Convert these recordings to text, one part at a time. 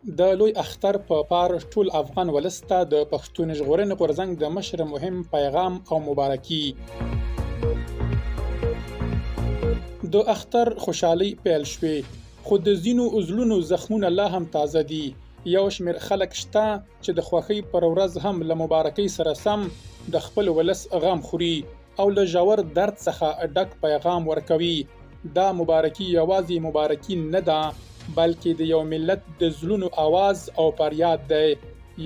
د لوی اختر په پار ټول افغان ولس ته د پښتون ژغورنې غورځنګ د مشر مهم پیغام او مبارکي. د اختر خوشحالي پیل شوې، خو د ځینو زړونو زخمونه لا هم تازه دي. یو شمېر خلک شته چې د خوښۍ پر ورځ هم له مبارکۍ سره سم د خپل ولس غم خوري او له ژور درد څخه ډک پیغام ورکوي. دا مبارکي یوازې مبارکي نه ده، بلکې د یو ملت د زړونو آواز او فریاد دی.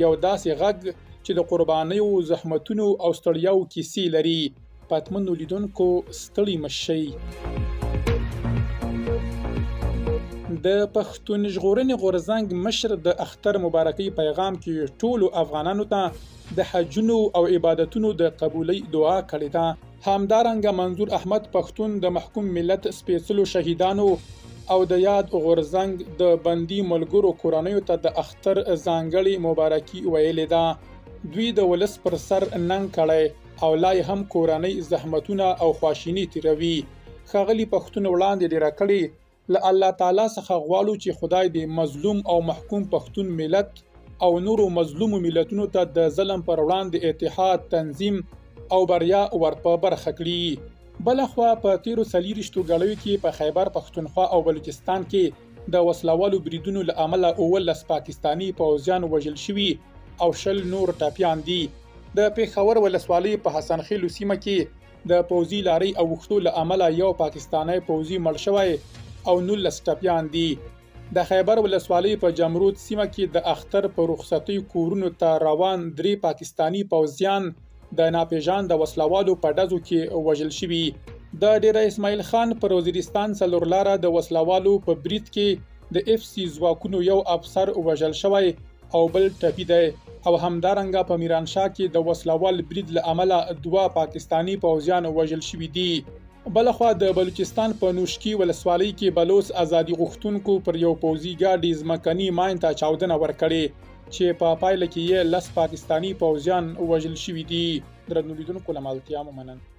یو داسې غږ چې د قربانیو، زحمتونو او ستړیاو کیسې لري. پاتمنو لیدونکو ستړي مه شئ. د پښتون ژغورنې غورځنګ مشر د اختر مبارکۍ پیغام کې ټولو افغانانو ته د حجونو او عبادتونو د قبولۍ دعا کړې ده. همدارنګه منظور احمد پښتون د محکوم ملت سپېڅلو شهیدانو او د یاد غورځنګ د بندي ملګرو کورنیو ته د اختر ځانګړې مبارکي ویلې ده. دوی د ولس پر سر ننګ کړی او لا هم کورنۍ زحمتونه او خواشیني تیروي. ښاغلي پښتون وړاندې ډیره کړې، له الله تعالی څخه غواړو چې خدای دې مظلوم او محکوم پښتون ملت او نورو مظلومو ملتونو ته د ظلم پر وړاندې اتحاد، تنظیم او بریا ورپه برخه کړي. بلخوا په تیرو 40 غړیو کې په خیبر پښتونخوا او بلوچستان کې د وسلوالو بریدونو له امله 19 پاکستانی پوځیان وژل شوي او 20 نور ټپیان دي. د پېښور ولسوالۍ په حسن خیلو سیمه کې د پوځي لارۍ او وښتو له امله یو پاکستانی پوځي مړ شوی او 19 ټپیان دي. د خیبر ولسوالۍ په جمرود سیمه کې د اختر په رخصتۍ کورونو ته روان 3 پاکستانی پوځیان د ناپېژانده وسلوالو په ډزو کې وژل شوي. د ډیره اسماعیل خان پر وزیرستان څلور لاره د وسلوالو په برید کې د FC ځواکونو یو افسر وژل شوی او بل ټپي دی، او همدارنګه په میرانشاه کې د وسلوال برید له امله 2 پاکستانی پوځیان وژل شوي دي. بلخوا د بلوچستان په نوشکی ولسوالۍ کې بلوچ ازادي غوښتونکو پر یو پوځي ګاډي ځمکني ماین ته چاودنه ورکړې چې په پایله کې یې 10 پاکستانی پوځیان وژل شوي دي. درنو لیدونکو له ملتیا مو مننه.